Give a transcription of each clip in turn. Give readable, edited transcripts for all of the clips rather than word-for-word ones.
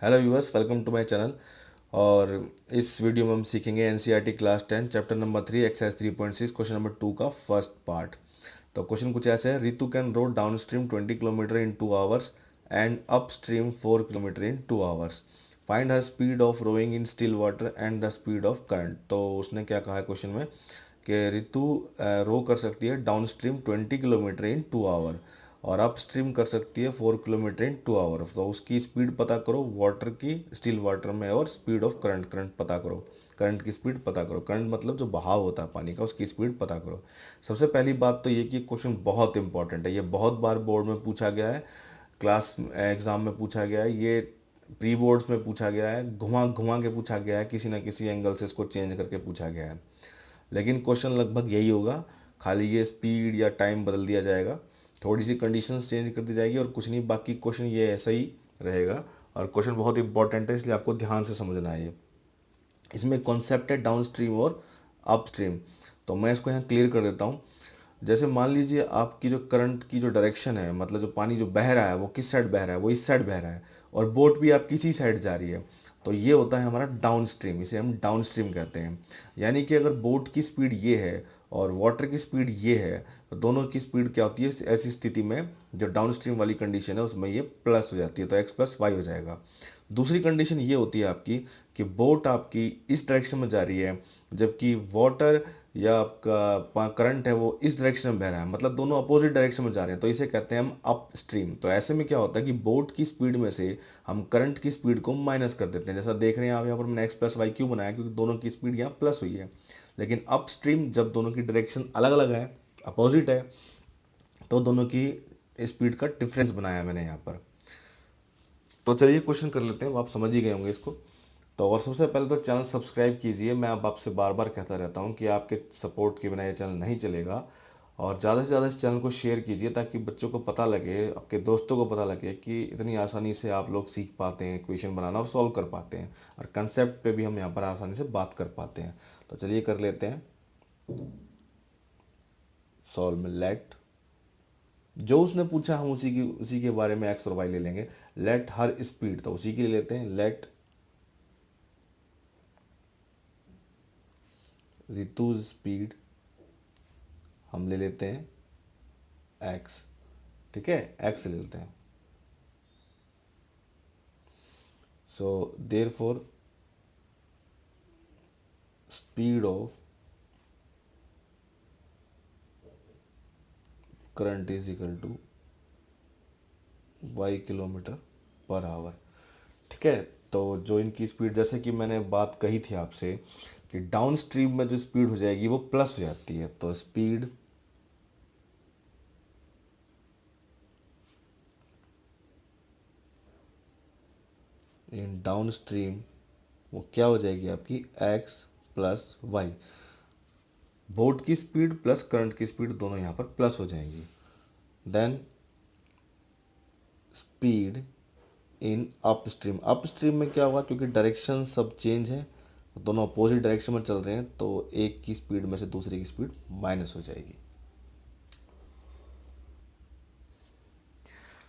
Hello viewers, welcome to my channel. और इस video में हम सीखेंगे NCERT class 10 chapter number 3 exercise 3.6 question number 2 का फर्स्ट पार्ट। तो क्वेश्चन कुछ ऐसे है, Ritu can row down stream 20 kilometre in 2 hours and up stream 4 kilometre in 2 hours. Find her speed of rowing in still water and the speed of current. तो उसने क्या कहा है क्वेश्चन में कि रितु रो कर सकती है down stream 20 kilometre in 2 hour और अप स्ट्रीम कर सकती है 4 किलोमीटर इन 2 आवर। तो उसकी स्पीड पता करो वाटर की, स्टिल वाटर में, और स्पीड ऑफ करंट, करंट पता करो, करंट की स्पीड पता करो। करंट मतलब जो बहाव होता है पानी का, उसकी स्पीड पता करो। सबसे पहली बात तो ये कि क्वेश्चन बहुत इंपॉर्टेंट है, ये बहुत बार बोर्ड में पूछा गया है, क्लास एग्जाम में पूछा गया है, ये प्री बोर्ड्स में पूछा गया है, घुमा घुमा के पूछा गया है, किसी ना किसी एंगल से इसको चेंज करके पूछा गया है। लेकिन क्वेश्चन लगभग यही होगा, खाली ये स्पीड या टाइम बदल दिया जाएगा, थोड़ी सी कंडीशंस चेंज कर दी जाएगी और कुछ नहीं, बाकी क्वेश्चन ये ऐसा ही रहेगा। और क्वेश्चन बहुत इंपॉर्टेंट है, इसलिए आपको ध्यान से समझना है ये। इसमें कॉन्सेप्ट है डाउन स्ट्रीम और अप स्ट्रीम। तो मैं इसको यहाँ क्लियर कर देता हूँ। जैसे मान लीजिए आपकी जो करंट की जो डायरेक्शन है, मतलब जो पानी जो बह रहा है वो किस साइड बह रहा है, वो इस साइड बह रहा है, और बोट भी आप किसी साइड जा रही है, तो ये होता है हमारा डाउन स्ट्रीम, इसे हम डाउन स्ट्रीम कहते हैं। यानी कि अगर बोट की स्पीड ये है और वाटर की स्पीड ये है, तो दोनों की स्पीड क्या होती है ऐसी स्थिति में, जो डाउन स्ट्रीम वाली कंडीशन है उसमें ये प्लस हो जाती है, तो एक्स प्लस वाई हो जाएगा। दूसरी कंडीशन ये होती है आपकी कि बोट आपकी इस डायरेक्शन में जा रही है, जबकि वाटर या आपका करंट है वो इस डायरेक्शन में बह रहा है, मतलब दोनों अपोजिट डायरेक्शन में जा रहे हैं, तो इसे कहते हैं हम अप स्ट्रीम। तो ऐसे में क्या होता है कि बोट की स्पीड में से हम करंट की स्पीड को माइनस कर देते हैं। जैसा देख रहे हैं आप यहाँ पर, मैंने एक्स प्लस वाई क्यों बनाया, क्योंकि दोनों की स्पीड यहाँ प्लस हुई है। लेकिन अप स्ट्रीम जब दोनों की डायरेक्शन अलग अलग है, अपोजिट है, तो दोनों की स्पीड का डिफरेंस बनाया मैंने यहाँ पर। तो चलिए क्वेश्चन कर लेते हैं, अब आप समझ ही गए होंगे इसको। तो और सबसे पहले तो चैनल सब्सक्राइब कीजिए। मैं अब आपसे बार बार कहता रहता हूँ कि आपके सपोर्ट के बिना ये चैनल नहीं चलेगा। और ज़्यादा से ज़्यादा इस चैनल को शेयर कीजिए ताकि बच्चों को पता लगे, आपके दोस्तों को पता लगे कि इतनी आसानी से आप लोग सीख पाते हैं इक्वेशन बनाना और सॉल्व कर पाते हैं, और कंसेप्ट पे भी हम यहाँ पर आसानी से बात कर पाते हैं। तो चलिए कर लेते हैं सॉल्व में लेट। जो उसने पूछा हम उसी के बारे में एक्स और वाई ले लेंगे। लेट हर स्पीड, तो उसी के लिए लेते हैं लेट ऋतु स्पीड, हम ले लेते हैं एक्स। ठीक है, एक्स ले लेते हैं। So therefore speed of current is equal to y kilometre per hour. ठीक है, तो जो इनकी स्पीड, जैसे कि मैंने बात कही थी आपसे कि डाउन स्ट्रीम में जो स्पीड हो जाएगी वो प्लस हो जाती है, तो स्पीड इन डाउन स्ट्रीम वो क्या हो जाएगी आपकी एक्स प्लस वाई। बोट की स्पीड प्लस करंट की स्पीड दोनों यहाँ पर प्लस हो जाएंगी। Then speed in up stream, up stream में क्या होगा, क्योंकि डायरेक्शन सब चेंज है, दोनों अपोजिट डायरेक्शन में चल रहे हैं, तो एक की स्पीड में से दूसरी की स्पीड माइनस हो जाएगी।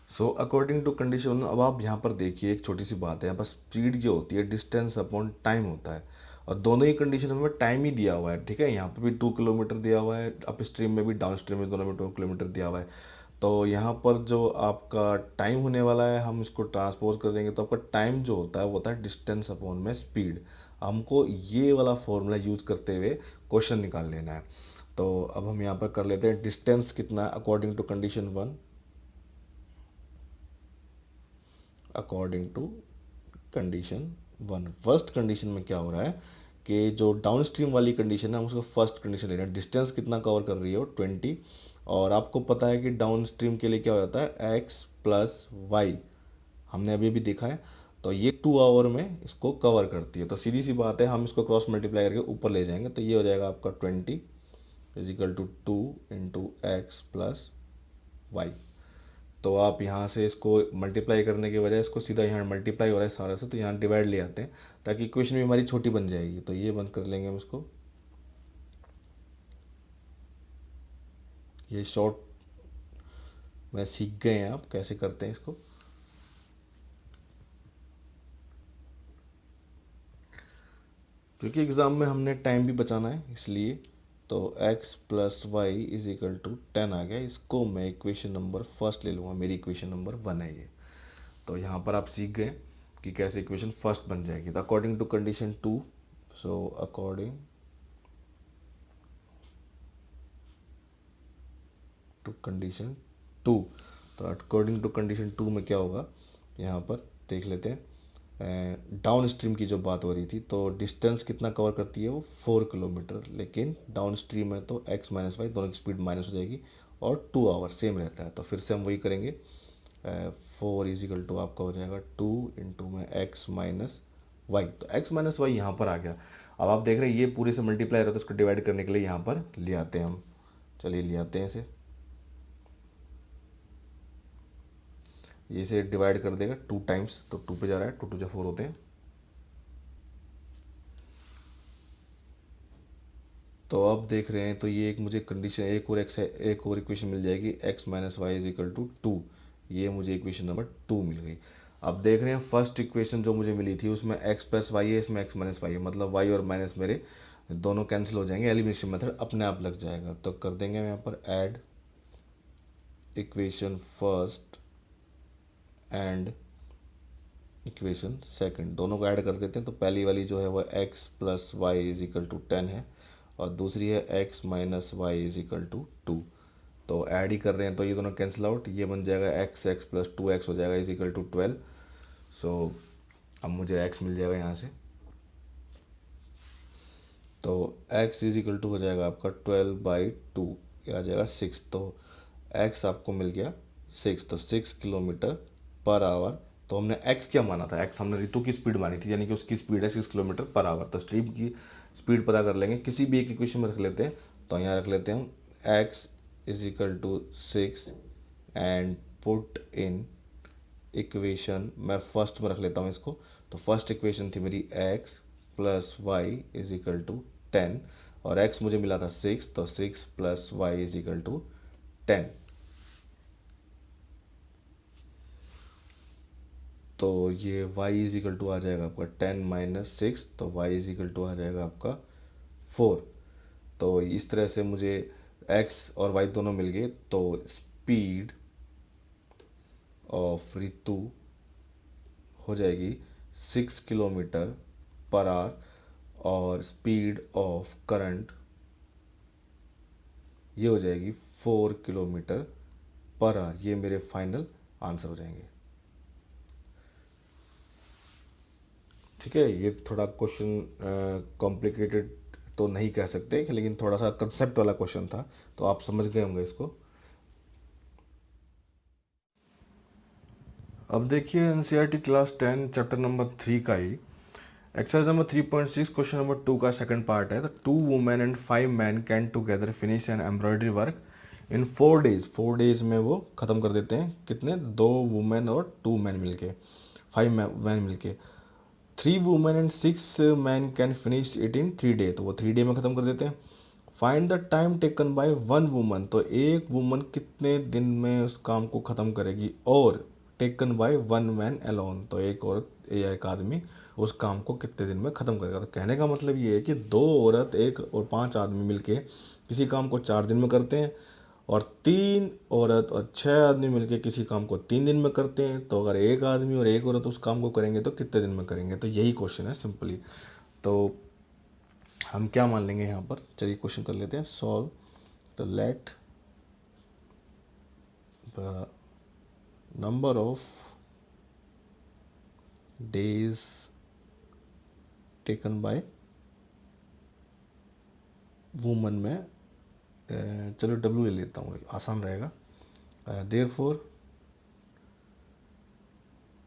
सो अकॉर्डिंग टू कंडीशन, अब आप यहाँ पर देखिए एक छोटी सी बात है, यहाँ पर स्पीड जो होती है डिस्टेंस अपॉन टाइम होता है, और दोनों ही कंडीशन में टाइम ही दिया हुआ है। ठीक है, यहाँ पर भी 2 किलोमीटर दिया हुआ है, अप स्ट्रीम में भी डाउन स्ट्रीम में, दोनों में 2 किलोमीटर दिया हुआ है। तो यहाँ पर जो आपका टाइम होने वाला है, हम इसको ट्रांसपोज कर देंगे, तो आपका टाइम जो होता है वो होता है डिस्टेंस अपॉन में स्पीड। हमको ये वाला फॉर्मूला यूज करते हुए क्वेश्चन निकाल लेना है। तो अब हम यहाँ पर कर लेते हैं डिस्टेंस कितना है according to condition one. According to condition one, first condition में क्या हो रहा है कि जो डाउन स्ट्रीम वाली कंडीशन है हम उसको फर्स्ट कंडीशन ले रहे हैं। डिस्टेंस कितना कवर कर रही है वो 20, और आपको पता है कि डाउन स्ट्रीम के लिए क्या हो जाता है एक्स प्लस वाई, हमने अभी भी देखा है। तो ये 2 आवर में इसको कवर करती है, तो सीधी सी बात है, हम इसको क्रॉस मल्टीप्लाई करके ऊपर ले जाएंगे, तो ये हो जाएगा आपका 20 is equal to 2 into x plus y. तो आप यहाँ से इसको मल्टीप्लाई करने के बजाय इसको सीधा यहाँ मल्टीप्लाई हो रहा है सारा से, तो यहाँ डिवाइड ले आते हैं ताकि इक्वेशन भी हमारी छोटी बन जाएगी। तो ये बंद कर लेंगे हम इसको, ये शॉर्ट में सीख गए हैं आप कैसे करते हैं इसको। क्योंकि एग्ज़ाम में हमने टाइम भी बचाना है इसलिए। तो x plus y is equal to 10 आ गया। इसको मैं इक्वेशन नंबर फर्स्ट ले लूँगा, मेरी इक्वेशन नंबर 1 है ये। तो यहाँ पर आप सीख गए कि कैसे इक्वेशन फर्स्ट बन जाएगी। तो according to condition 2, so according to condition 2, तो अकॉर्डिंग टू कंडीशन 2 में क्या होगा, यहाँ पर देख लेते हैं। डाउन स्ट्रीम की जो बात हो रही थी, तो डिस्टेंस कितना कवर करती है वो 4 किलोमीटर, लेकिन डाउन स्ट्रीम है तो x माइनस वाई दोनों की स्पीड माइनस हो जाएगी और 2 आवर सेम रहता है। तो फिर से हम वही करेंगे, 4 इजिकल टू आपका हो जाएगा 2 इंटू में x माइनस वाई। तो x माइनस वाई यहाँ पर आ गया। अब आप देख रहे हैं ये पूरे से मल्टीप्लाई रहता है, तो उसको डिवाइड करने के लिए यहाँ पर ले आते हैं हम। चलिए ले आते हैं इसे, ये से डिवाइड कर देगा 2 टाइम्स, तो 2 पे जा रहा है, 2 2 जा 4 होते हैं। तो अब देख रहे हैं, तो ये एक मुझे कंडीशन एक और इक्वेशन मिल जाएगी, x minus y is equal to 2। ये मुझे इक्वेशन नंबर 2 मिल गई। अब देख रहे हैं फर्स्ट इक्वेशन जो मुझे मिली थी उसमें x प्लस वाई है, इसमें x माइनस वाई है, मतलब y और माइनस मेरे दोनों कैंसिल हो जाएंगे, एलिमिनेशन मेथड अपने आप लग जाएगा। तो कर देंगे हम यहाँ पर add equation first and equation second, दोनों को ऐड कर देते हैं। तो पहली वाली जो है वो x plus y is equal to 10 है और दूसरी है x minus y is equal to 2। तो ऐड ही कर रहे हैं तो ये दोनों कैंसिल आउट, ये बन जाएगा x प्लस 2x हो जाएगा इज इक्वल टू 12। सो अब मुझे x मिल जाएगा यहाँ से। तो x इज इक्वल टू हो जाएगा आपका 12/2, ये आ जाएगा 6। तो x आपको मिल गया 6, तो 6 किलोमीटर पर आवर। तो हमने x क्या माना था, x हमने ऋतु की स्पीड मानी थी, यानी कि उसकी स्पीड है 6 किलोमीटर पर आवर। तो स्ट्रीम की स्पीड पता कर लेंगे, किसी भी एक इक्वेशन में रख लेते हैं। तो यहाँ रख लेते हैं हम x is equal to 6 and put in equation, मैं फर्स्ट में रख लेता हूँ इसको। तो फर्स्ट इक्वेशन थी मेरी x plus y is equal to 10 और x मुझे मिला था 6, तो 6 plus y is equal to 10। तो ये y इज इक्वल टू आ जाएगा आपका 10 माइनस 6, तो y इज इक्वल टू आ जाएगा आपका 4। तो इस तरह से मुझे x और y दोनों मिल गए। तो स्पीड ऑफ ऋतु हो जाएगी 6 किलोमीटर पर आवर और स्पीड ऑफ करंट ये हो जाएगी 4 किलोमीटर पर आवर। ये मेरे फाइनल आंसर हो जाएंगे। ठीक है, ये थोड़ा क्वेश्चन कॉम्प्लिकेटेड तो नहीं कह सकते, लेकिन थोड़ा सा कंसेप्ट वाला क्वेश्चन था, तो आप समझ गए होंगे इसको। अब देखिए एनसीईआरटी क्लास 10 चैप्टर नंबर 3 का ही एक्सरसाइज नंबर 3.6 क्वेश्चन नंबर 2 का सेकंड पार्ट है। तो 2 women and 5 man can together finish an embroidery work in 4 days. 4 days में वो ख़त्म कर देते हैं, कितने, 2 वुमेन और 2 मैन मिलके, 5 मैन मिलके। 3 women and 6 man can finish it in 3 day, तो वो 3 डे में ख़त्म कर देते हैं। Find the time taken bye 1 woman, तो एक वुमन कितने दिन में उस काम को ख़त्म करेगी। और टेकन बाय 1 मैन अलोन, तो एक औरत या एक आदमी उस काम को कितने दिन में ख़त्म करेगा। तो कहने का मतलब ये है कि 2 औरत, 1 और 5 आदमी मिलके किसी काम को 4 दिन में करते हैं और 3 औरत और 6 आदमी मिलके किसी काम को 3 दिन में करते हैं। तो अगर एक आदमी और एक औरत उस काम को करेंगे तो कितने दिन में करेंगे। तो यही क्वेश्चन है सिंपली। तो हम क्या मान लेंगे यहाँ पर, चलिए क्वेश्चन कर लेते हैं सॉल्व। तो let the number of days taken by woman में, चलो डब्ल्यू ले लेता हूँ, आसान रहेगा। Therefore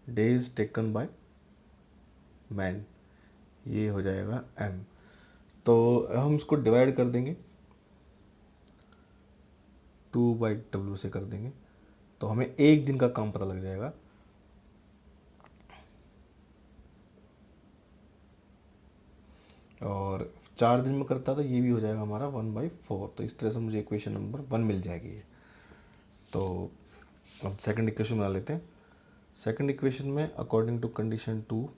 days taken by man, ये हो जाएगा m। तो हम इसको डिवाइड कर देंगे 2/w से कर देंगे, तो हमें एक दिन का काम पता लग जाएगा। और 4 दिन में करता तो ये भी हो जाएगा हमारा 1/4। तो इस तरह से मुझे इक्वेशन नंबर 1 मिल जाएगी। तो अब सेकंड इक्वेशन बना लेते हैं। सेकंड इक्वेशन में अकॉर्डिंग टू कंडीशन 2,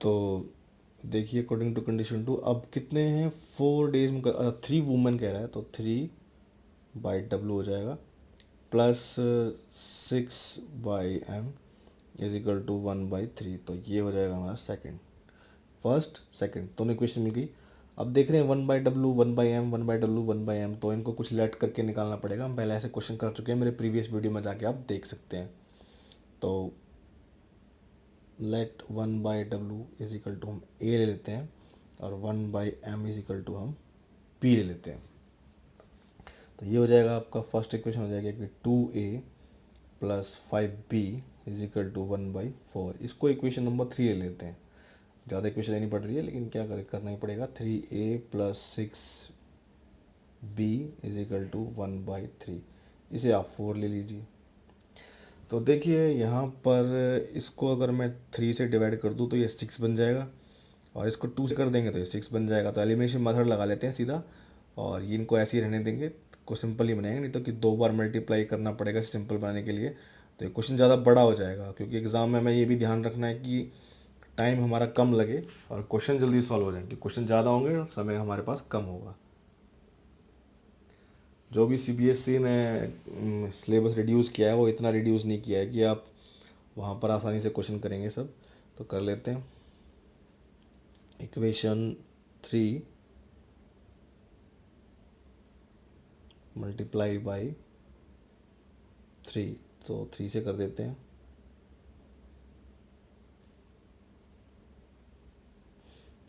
तो देखिए अकॉर्डिंग टू कंडीशन 2 अब कितने हैं 4 डेज में 3 वुमेन कह रहा है, तो 3/W हो जाएगा plus 6/M is equal to 1/3। तो ये हो जाएगा हमारा सेकंड, फर्स्ट सेकंड दोनों इक्वेशन मिल गई। अब देख रहे हैं 1/W 1/M 1/W 1/M, तो इनको कुछ लेट करके निकालना पड़ेगा। हम पहले ऐसे क्वेश्चन कर चुके हैं, मेरे प्रीवियस वीडियो में जाके आप देख सकते हैं। तो let 1/W is equal to हम A ले लेते हैं और 1/M इज इक्वल टू हम P ले लेते हैं। तो ये हो जाएगा आपका फर्स्ट इक्वेशन हो जाएगा कि 2A plus 5B is equal to 1/4। इसको इक्वेशन नंबर 3 ले लेते हैं, ज़्यादा इक्वेशन लेनी पड़ रही है लेकिन क्या करें, करना ही पड़ेगा। 3A plus 6B is equal to 1/3, इसे आप 4 ले लीजिए। तो देखिए यहाँ पर इसको अगर मैं 3 से डिवाइड कर दूँ तो ये 6 बन जाएगा, और इसको 2 से कर देंगे तो ये 6 बन जाएगा। तो एलिमिनेशन मेथड लगा लेते हैं सीधा, और ये इनको ऐसे ही रहने देंगे, को सिंपल ही बनाएंगे, नहीं तो कि 2 बार मल्टीप्लाई करना पड़ेगा सिंपल बनाने के लिए। तो ये क्वेश्चन ज़्यादा बड़ा हो जाएगा, क्योंकि एग्ज़ाम में हमें ये भी ध्यान रखना है कि टाइम हमारा कम लगे और क्वेश्चन जल्दी सॉल्व हो जाएंगे। क्वेश्चन ज़्यादा होंगे और समय हमारे पास कम होगा। जो भी CBSE ने सिलेबस रिड्यूस किया है वो इतना रिड्यूस नहीं किया है कि आप वहाँ पर आसानी से क्वेश्चन करेंगे सब। तो कर लेते हैं इक्वेशन 3 मल्टीप्लाई बाई 3, तो 3 से कर देते हैं।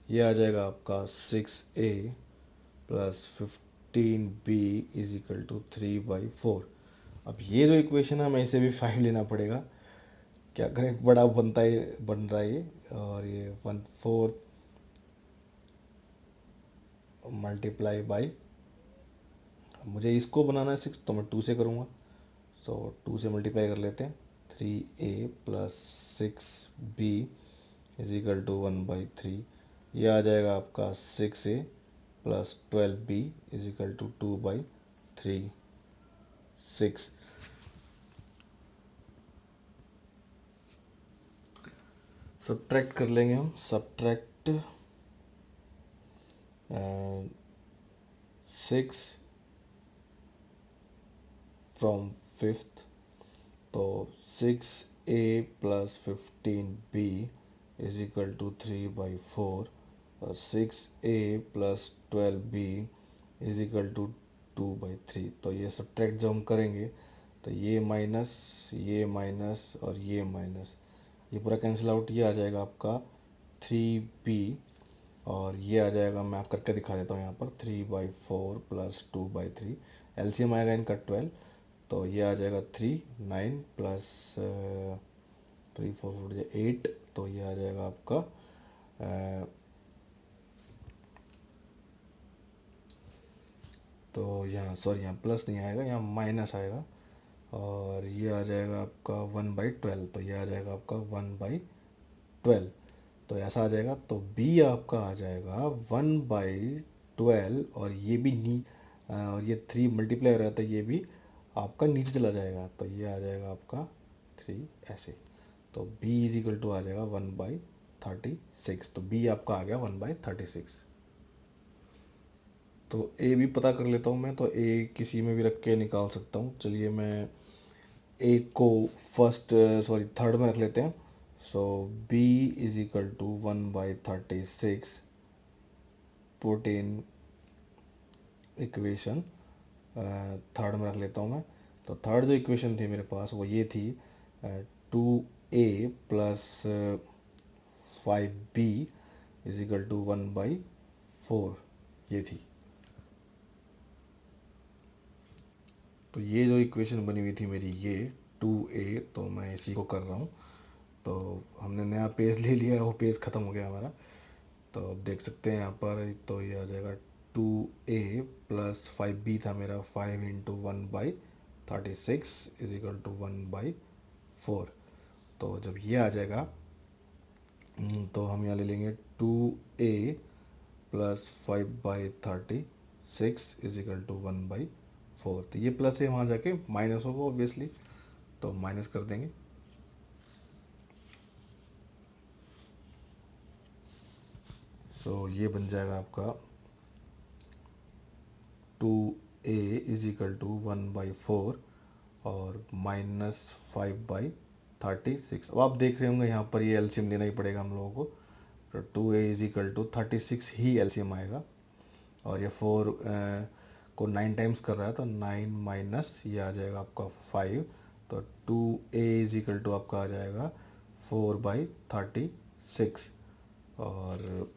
ये आ जाएगा आपका 6A plus 15B is equal to 3/4। अब ये जो इक्वेशन है हमें इसे भी 5 लेना पड़ेगा, क्या करें, बड़ा बन रहा है ये। और ये 1/4 मल्टीप्लाई बाई, मुझे इसको बनाना है 6 तो मैं 2 से करूँगा। तो 2 से मल्टीप्लाई कर लेते हैं। 3A plus 6B is equal to 1/3। ये आ जाएगा आपका 6A plus 12B is equal to 2/3 6। Subtract कर लेंगे हम, सब्ट्रैक्ट 6 फ्रॉम 5th, तो 6A plus 15B is equal to 3/4 और 6A plus 12B is equal to 2/3। तो ये सब्ट्रैक्ट जब हम करेंगे तो ये माइनस और ये माइनस, ये पूरा कैंसिल आउट, ये आ जाएगा आपका 3B, और ये आ जाएगा, मैं करके दिखा देता हूँ यहाँ पर, 3/4 प्लस 2/3, एलसीएम आएगा इनका 12, तो ये आ जाएगा 3 9 प्लस 3 4 4 8, तो ये आ जाएगा आपका तो यहाँ सॉरी यहाँ प्लस नहीं आएगा, यहाँ माइनस आएगा, और ये आ जाएगा आपका 1/12, तो ये आ जाएगा आपका 1/12, तो ऐसा आ जाएगा। तो B आपका आ जाएगा 1/12, और ये भी और ये 3 मल्टीप्लाई हो रहा था, ये भी आपका नीचे चला जाएगा, तो ये आ जाएगा आपका 3 ऐसे। तो B इज इक्वल टू आ जाएगा 1/36, तो B आपका आ गया 1/36। तो A भी पता कर लेता हूँ मैं, तो A किसी में भी रख के निकाल सकता हूँ। चलिए मैं A को थर्ड में रख लेते हैं। So B is equal to 1/36, put in equation third में रख लेता हूँ मैं। तो थर्ड जो इक्वेशन थी मेरे पास वो ये थी 2A plus 5B is equal to 1/4, ये थी। तो ये जो इक्वेशन बनी हुई थी मेरी, ये 2A, तो मैं इसी को कर रहा हूँ। तो हमने नया पेज ले लिया है, वो पेज ख़त्म हो गया हमारा। तो अब देख सकते हैं यहाँ पर, तो ये आ जाएगा 2A प्लस 5B था मेरा, 5 इंटू 1/36 इज इक्वल टू 1/4। तो जब ये आ जाएगा तो हम यहाँ ले लेंगे 2A plus 5/36 is equal to 1/4। तो ये प्लस है, वहाँ जाके माइनस होगा ऑब्वियसली, तो माइनस कर देंगे। सो ये बन जाएगा आपका 2a इज इक्वल टू 1/4 और -5/36। अब आप देख रहे होंगे यहाँ पर ये एलसीएम लेना ही पड़ेगा हम लोगों को। तो 2a इज इक्वल टू 36 ही एलसीएम आएगा, और ये 4 को 9 टाइम्स कर रहा है तो 9 माइनस ये आ जाएगा आपका 5, तो 2a इज इक्वल टू आपका आ जाएगा 4/36, और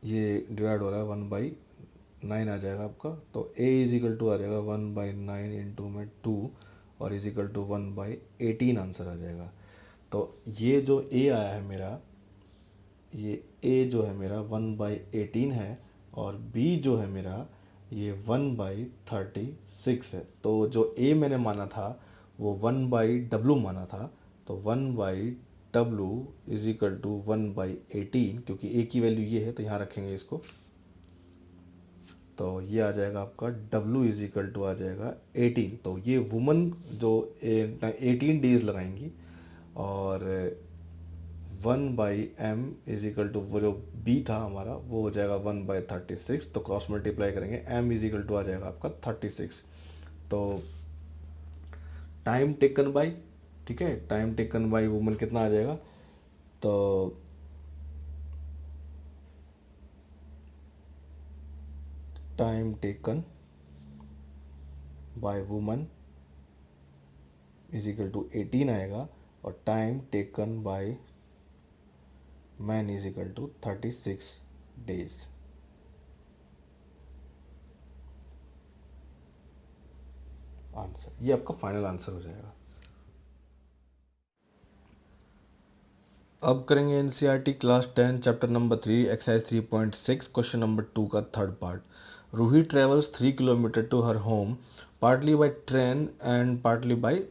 ये डिवाइड हो रहा है 1/9 आ जाएगा आपका। तो a इज इक्वल टू आ जाएगा 1/9 इंटू में 2 और इज इक्वल टू 1/18 आंसर आ जाएगा। तो ये जो a आया है मेरा, ये a जो है मेरा 1/18 है, और b जो है मेरा ये 1/36 है। तो जो a मैंने माना था वो 1/w माना था, तो 1/w इज इक्वल टू 1/18, क्योंकि a की वैल्यू ये है तो यहाँ रखेंगे इसको। तो ये आ जाएगा आपका w इज इक्वल टू आ जाएगा 18। तो ये वुमन जो 18 डेज लगाएंगी, और 1/m इज इक्वल टू वो जो b था हमारा वो हो जाएगा 1/36। तो क्रॉस मल्टीप्लाई करेंगे, m इज इक्वल टू आ जाएगा आपका 36। तो टाइम टेकन बाय, ठीक है, टाइम टेकन बाय वुमन कितना आ जाएगा, तो time taken by woman is equal to 18 आएगा, और time taken by man is equal to 36 days. Answer, ये आपका फाइनल आंसर हो जाएगा। अब करेंगे NCERT class 10 chapter number 3 exercise 3.6 question number 2 का third part. Ruhi travels 3 kilometre to her home partly by train and partly by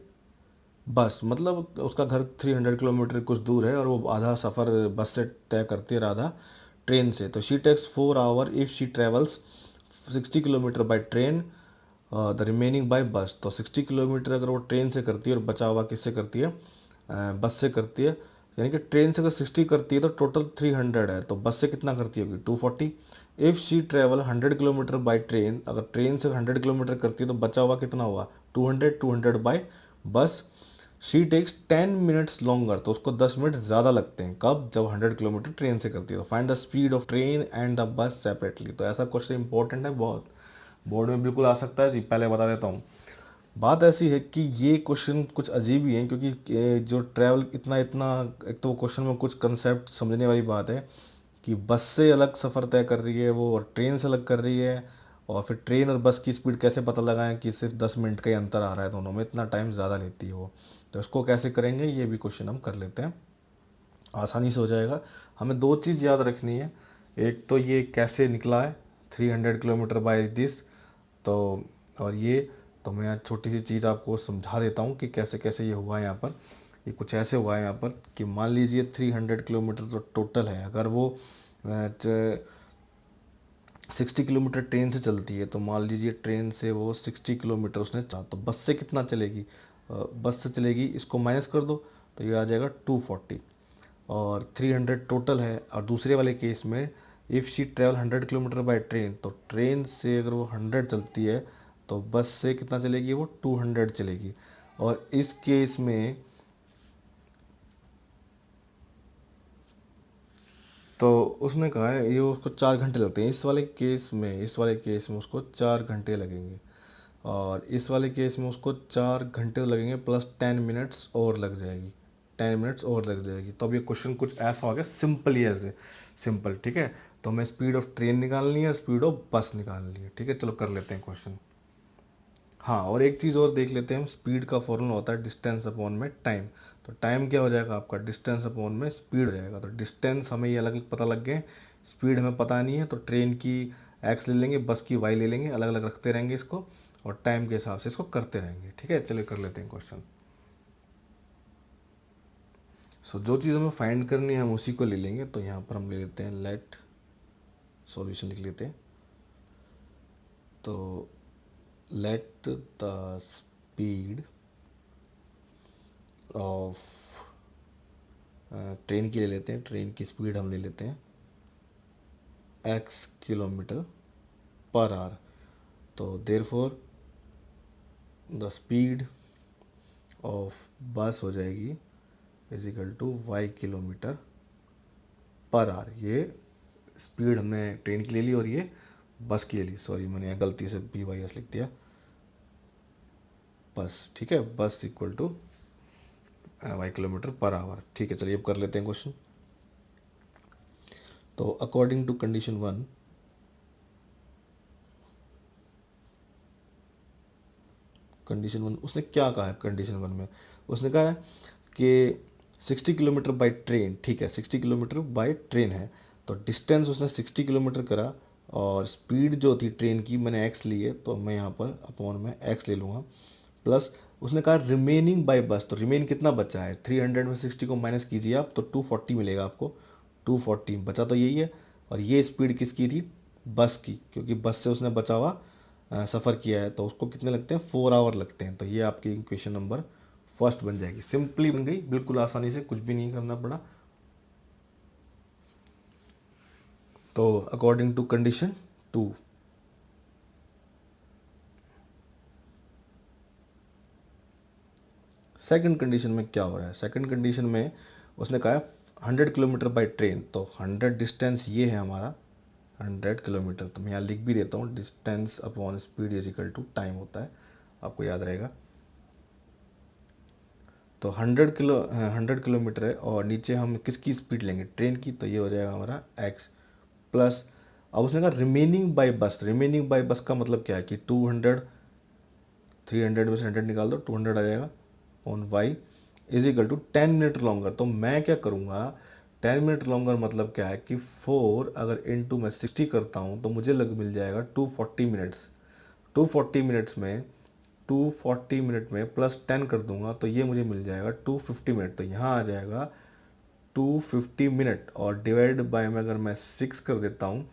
bus. मतलब उसका घर 300 किलोमीटर कुछ दूर है और वो आधा सफ़र बस से तय करती है और आधा ट्रेन से। तो she takes 4 hour if she travels 60 kilometre by train, the remaining by bus. तो 60 किलोमीटर अगर वो ट्रेन से करती है और बचा हुआ किससे करती है, बस से करती है। यानी कि ट्रेन से अगर 60 करती है तो टोटल 300 है, तो बस से कितना करती होगी 240। If she travel 100 kilometre by train, अगर ट्रेन से 100 किलोमीटर करती है तो बचा हुआ कितना हुआ 200 बाय बस। शी टेक्स 10 मिनट्स लॉन्गर, तो उसको 10 मिनट ज़्यादा लगते हैं कब, जब 100 किलोमीटर ट्रेन से करती है। तो find the speed of train and the bus separately. तो ऐसा क्वेश्चन इंपॉर्टेंट है बहुत, बोर्ड में बिल्कुल आ सकता है जी। पहले बता देता हूँ, बात ऐसी है कि ये क्वेश्चन कुछ अजीब ही है, क्योंकि जो ट्रैवल इतना इतना, एक तो क्वेश्चन में कुछ कंसेप्ट समझने वाली बात है कि बस से अलग सफ़र तय कर रही है वो और ट्रेन से अलग कर रही है, और फिर ट्रेन और बस की स्पीड कैसे पता लगाएं कि सिर्फ 10 मिनट का ही अंतर आ रहा है दोनों में, इतना टाइम ज़्यादा लेती है वो। तो इसको कैसे करेंगे ये भी क्वेश्चन हम कर लेते हैं, आसानी से हो जाएगा। हमें दो चीज़ याद रखनी है, एक तो ये कैसे निकला है 300 किलोमीटर बाय दिस, तो और ये, तो मैं आज छोटी सी चीज़ आपको समझा देता हूँ कि कैसे कैसे ये हुआ है यहाँ पर। ये कुछ ऐसे हुआ है यहाँ पर कि मान लीजिए 300 किलोमीटर तो टोटल है, अगर वो 60 किलोमीटर ट्रेन से चलती है, तो मान लीजिए ट्रेन से वो 60 किलोमीटर उसने चला, तो बस से कितना चलेगी, बस से चलेगी, इसको माइनस कर दो तो ये आ जाएगा 240, और 300 टोटल है। और दूसरे वाले केस में if she travel 100 kilometre by train, तो ट्रेन से अगर वो 100 चलती है तो बस से कितना चलेगी वो 200 चलेगी। और इस केस में तो उसने कहा है ये उसको 4 घंटे लगते हैं, इस वाले केस में उसको 4 घंटे लगेंगे, और इस वाले केस में उसको 4 घंटे लगेंगे प्लस 10 मिनट्स और लग जाएगी, 10 मिनट्स और लग जाएगी। तो अब ये क्वेश्चन कुछ ऐसा हो गया, सिंपल ही ऐसे सिंपल, ठीक है। तो हमें स्पीड ऑफ ट्रेन निकालनी है, स्पीड ऑफ बस निकालनी है, ठीक है। चलो कर लेते हैं क्वेश्चन। हाँ, और एक चीज़ और देख लेते हैं हम, स्पीड का फॉर्मूला होता है डिस्टेंस अपॉन में टाइम। तो टाइम क्या हो जाएगा आपका, डिस्टेंस अपॉन में स्पीड हो जाएगा। तो डिस्टेंस हमें ये अलग अलग पता लग गए, स्पीड हमें पता नहीं है, तो ट्रेन की एक्स ले लेंगे, बस की वाई ले लेंगे, अलग अलग रखते रहेंगे इसको, और टाइम के हिसाब से इसको करते रहेंगे, ठीक है। चलिए कर लेते हैं क्वेश्चन। सो जो चीज़ हमें फाइंड करनी है हम उसी को ले लेंगे। तो यहाँ पर हम ले लेते हैं लेट, सॉल्यूशन लिख लेते हैं। तो let the speed of train की ले लेते हैं, ट्रेन की स्पीड हम ले लेते हैं x किलोमीटर पर आवर। तो therefore the speed of bus हो जाएगी is equal to y kilometre per hour. ये स्पीड हमने ट्रेन की ले ली और ये बस की ले ली, सॉरी मैंने यहाँ गलती से BYS लिख दिया, बस, ठीक है, bus equal to y kilometre per hour. ठीक है, चलिए अब कर लेते हैं क्वेश्चन। तो अकॉर्डिंग टू कंडीशन 1, कंडीशन 1 उसने क्या कहा है, कंडीशन 1 में उसने कहा है कि 60 किलोमीटर बाय ट्रेन, ठीक है 60 किलोमीटर बाय ट्रेन है, तो डिस्टेंस उसने 60 किलोमीटर करा और स्पीड जो थी ट्रेन की मैंने x ली है, तो मैं यहाँ पर अपॉन में x ले लूँगा, प्लस उसने कहा रिमेनिंग बाय बस, तो रिमेन कितना बचा है, 300 में 60 को माइनस कीजिए आप तो 240 मिलेगा आपको, 240 बचा तो यही है। और ये स्पीड किसकी थी, बस की, क्योंकि बस से उसने बचा हुआ सफ़र किया है, तो उसको कितने लगते हैं, 4 आवर लगते हैं। तो ये आपकी इक्वेशन नंबर फर्स्ट बन जाएगी, सिंपली बन गई, बिल्कुल आसानी से, कुछ भी नहीं करना पड़ा। तो according to condition 2, second condition में क्या हो रहा है, सेकंड कंडीशन में उसने कहा है 100 किलोमीटर बाय ट्रेन, तो 100 डिस्टेंस ये है हमारा 100 किलोमीटर, तो मैं यहाँ लिख भी देता हूँ, distance upon speed is equal to time होता है, आपको याद रहेगा। तो 100 किलोमीटर है और नीचे हम किसकी स्पीड लेंगे, ट्रेन की, तो ये हो जाएगा हमारा x प्लस, अब उसने कहा रिमेनिंग बाय बस, रिमेनिंग बाय बस का मतलब क्या है कि 200, 300 में से 100 निकाल दो, 200 आ जाएगा on y is equal to 10 minute longer. तो मैं क्या करूँगा, 10 मिनट लॉन्गर मतलब क्या है कि 4 अगर इनटू मैं 60 करता हूँ तो मुझे मिल जाएगा 240 मिनट्स। 240 मिनट्स में 240 मिनट में प्लस 10 कर दूंगा तो ये मुझे मिल जाएगा 250 मिनट, तो यहाँ आ जाएगा 250 मिनट, और डिवाइड बाय में अगर मैं 6 कर देता हूँ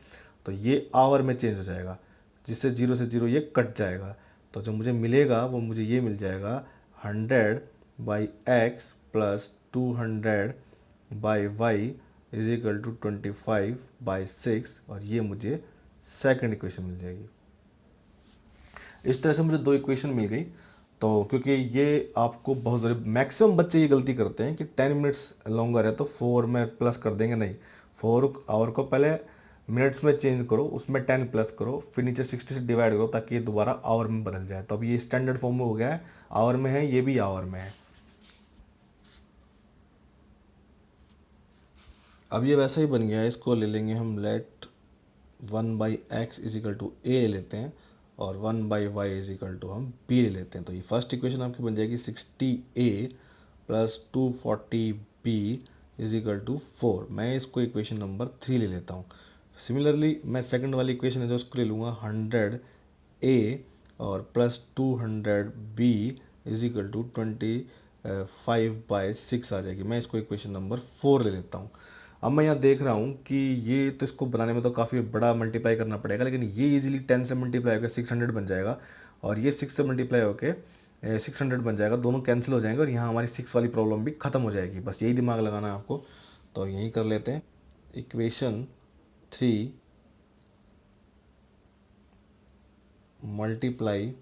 तो ये आवर में चेंज हो जाएगा, जिससे जीरो से जीरो ये कट जाएगा। तो जो मुझे मिलेगा वो मुझे ये मिल जाएगा 100 by x plus 200 by y is equal to 25/6, और ये मुझे सेकंड इक्वेशन मिल जाएगी। इस तरह से मुझे दो इक्वेशन मिल गई। तो क्योंकि ये आपको बहुत ज़रूरी, मैक्सिमम बच्चे ये गलती करते हैं कि 10 मिनट्स लॉन्गर है तो 4 में प्लस कर देंगे, नहीं, 4 आवर को पहले मिनट्स में चेंज करो, उसमें 10 प्लस करो, फिर नीचे 60 से डिवाइड करो ताकि ये दोबारा आवर में बदल जाए। तो अब ये स्टैंडर्ड फॉर्म में हो गया है, आवर में है, ये भी आवर में है। अब ये वैसा ही बन गया है, इसको ले लेंगे हम, let 1/x is equal to a लेते हैं और 1/y इज इक्वल टू हम b ले लेते हैं। तो ये फर्स्ट इक्वेशन आपकी बन जाएगी 60a plus 240b is equal to 4। मैं इसको इक्वेशन नंबर 3 ले लेता हूँ। सिमिलरली मैं सेकंड वाली इक्वेशन है जो उसको ले लूँगा 100a और plus 200b is equal to 25/6 आ जाएगी। मैं इसको इक्वेशन नंबर 4 ले लेता हूँ। अब मैं यहाँ देख रहा हूँ कि ये तो इसको बनाने में तो काफ़ी बड़ा मल्टीप्लाई करना पड़ेगा, लेकिन ये इजीली 10 से मल्टीप्लाई होकर 600 बन जाएगा और ये 6 से मल्टीप्लाई होकर 600 बन जाएगा, दोनों कैंसिल हो जाएंगे और यहाँ हमारी 6 वाली प्रॉब्लम भी ख़त्म हो जाएगी। बस यही दिमाग लगाना है आपको, तो यही कर लेते हैं। इक्वेशन 3 मल्टीप्लाई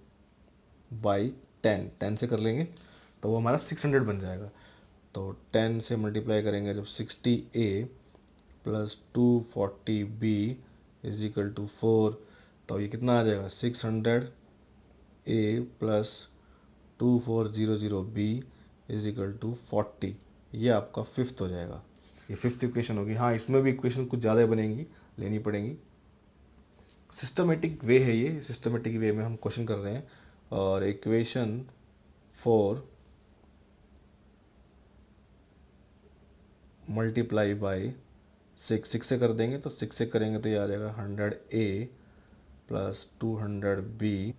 बाई 10 से कर लेंगे तो वो हमारा 600 बन जाएगा। तो 10 से मल्टीप्लाई करेंगे जब 60a plus 240b is equal to 4, तो ये कितना आ जाएगा 600a plus 2400b is equal to 40। ये आपका फिफ्थ हो जाएगा, ये फिफ्थ इक्वेशन होगी। हाँ, इसमें भी इक्वेशन कुछ ज़्यादा बनेंगी, लेनी पड़ेंगी। सिस्टमेटिक वे है ये, सिस्टमेटिक वे में हम क्वेश्चन कर रहे हैं। और इक्वेशन 4 मल्टीप्लाई बाई 6 से कर देंगे, तो 6 से करेंगे तो ये आ जाएगा 100a plus 200b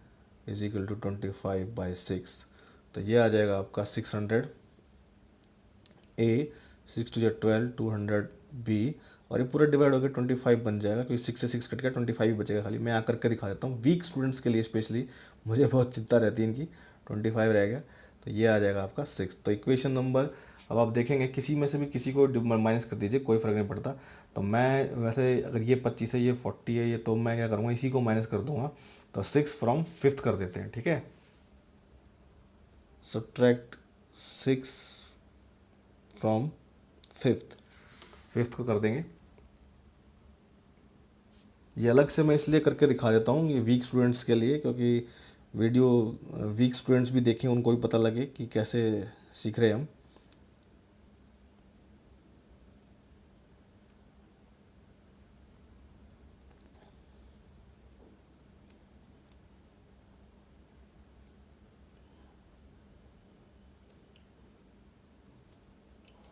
is equal to 25/6। तो ये आ जाएगा आपका 600a, 6 to 12, 200b, और ये पूरा डिवाइड होकर 25 बन जाएगा, क्योंकि 6 से 6 कट गया, 25 ही बचेगा खाली। मैं यहाँ करके दिखा देता हूँ, वीक स्टूडेंट्स के लिए स्पेशली, मुझे बहुत चिंता रहती है इनकी। 25 रह गया, तो ये आ जाएगा आपका 6। तो इक्वेशन नंबर अब आप देखेंगे किसी में से भी किसी को माइनस कर दीजिए, कोई फ़र्क नहीं पड़ता। तो मैं वैसे अगर ये 25 है, ये 40 है, ये, तो मैं क्या करूँगा, इसी को माइनस कर दूंगा। तो 6 फ्रॉम फिफ्थ कर देते हैं, ठीक है। सब्ट्रैक्ट 6 फ्रॉम फिफ्थ को कर देंगे। ये अलग से मैं इसलिए करके दिखा देता हूँ, ये वीक स्टूडेंट्स के लिए, क्योंकि वीडियो वीक स्टूडेंट्स भी देखें, उनको भी पता लगे कि कैसे सीख रहे हैं हम।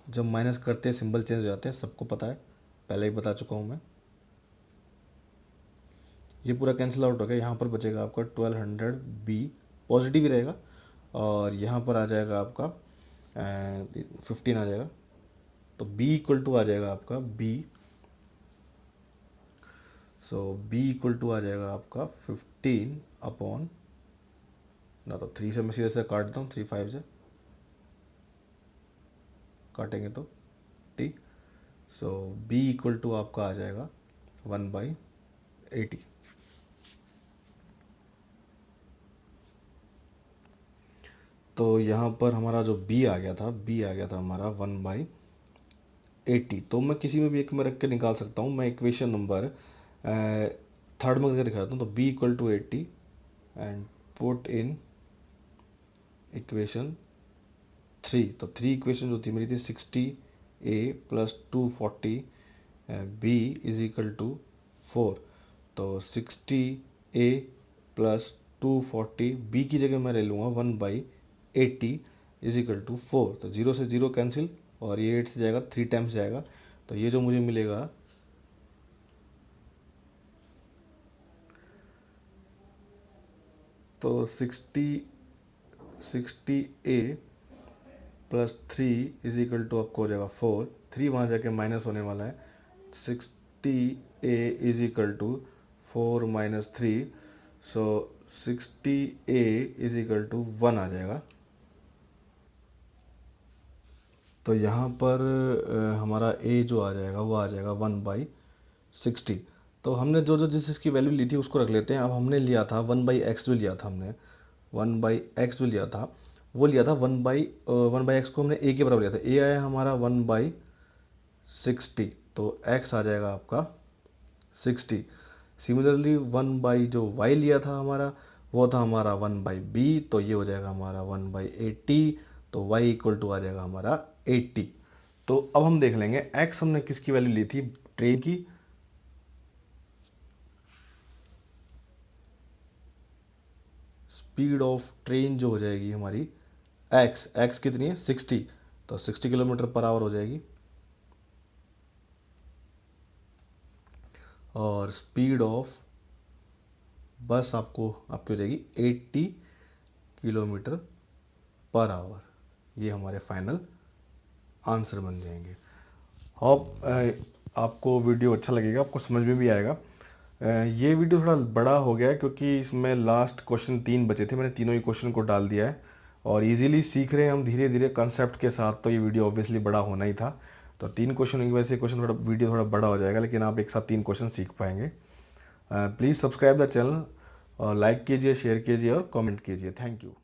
जब माइनस करते हैं सिंबल चेंज हो जाते हैं, सबको पता है, पहले ही बता चुका हूँ मैं। ये पूरा कैंसिल आउट हो गया, यहाँ पर बचेगा आपका 1200 बी, पॉजिटिव ही रहेगा, और यहाँ पर आ जाएगा आपका 15 आ जाएगा। तो बी इक्वल टू आ जाएगा आपका B, so B equal to आ जाएगा आपका 15 अपॉन ना, तो 3 से मैं सीधे से काट देता हूँ, 3 5 से काटेंगे तो टी। सो बी इक्वल टू आपका आ जाएगा 1/80। तो यहाँ पर हमारा जो b आ गया था हमारा 1/80। तो मैं किसी में भी एक में रख के निकाल सकता हूँ। मैं इक्वेशन नंबर थर्ड में करके दिखाता हूँ। तो b equal to 80 and put in equation 3। तो 3 इक्वेशन जो थी मेरी थी 60a plus 240 b is equal to 4। तो 60a प्लस 240 b की जगह मैं ले लूँगा 1/80 इज इक्वल टू 4। तो 0 से 0 कैंसिल, और ये 8 से जाएगा, 3 टाइम्स जाएगा। तो ये जो मुझे मिलेगा, तो 60a plus 3 is equal to आपको हो जाएगा 4। 3 वहाँ जाके माइनस होने वाला है। 60a is equal to 4 minus 3, so 60a is equal to 1 आ जाएगा। तो यहाँ पर हमारा a जो आ जाएगा वो आ जाएगा 1/60। तो हमने जो जो जिस इसकी वैल्यू ली थी उसको रख लेते हैं। अब हमने लिया था 1/x, जो लिया था हमने 1/x जो लिया था, वो लिया था 1/x को हमने a के बराबर लिया था। a आया हमारा 1/60, तो x आ जाएगा आपका 60। सिमिलरली 1 जो y लिया था हमारा, वो था हमारा 1/b, तो ये हो जाएगा हमारा 1/80। तो y इक्वल टू आ जाएगा हमारा 80। तो अब हम देख लेंगे x हमने किसकी वैल्यू ली थी, ट्रेन की। स्पीड ऑफ ट्रेन जो हो जाएगी हमारी x कितनी है 60, तो 60 किलोमीटर पर आवर हो जाएगी। और स्पीड ऑफ बस आपकी हो जाएगी 80 किलोमीटर पर आवर। ये हमारे फाइनल आंसर बन जाएंगे। होप आपको वीडियो अच्छा लगेगा, आपको समझ में भी आएगा। ये वीडियो थोड़ा बड़ा हो गया है क्योंकि इसमें लास्ट क्वेश्चन 3 बचे थे, मैंने तीनों ही क्वेश्चन को डाल दिया है और इजीली सीख रहे हैं हम धीरे धीरे कंसेप्ट के साथ। तो ये वीडियो ऑब्वियसली बड़ा होना ही था। तो 3 क्वेश्चन की वजह से क्वेश्चन थोड़ा वीडियो थोड़ा बड़ा हो जाएगा, लेकिन आप एक साथ 3 क्वेश्चन सीख पाएंगे। प्लीज़ सब्सक्राइब द चैनल और लाइक कीजिए, शेयर कीजिए और कमेंट कीजिए। Thank you.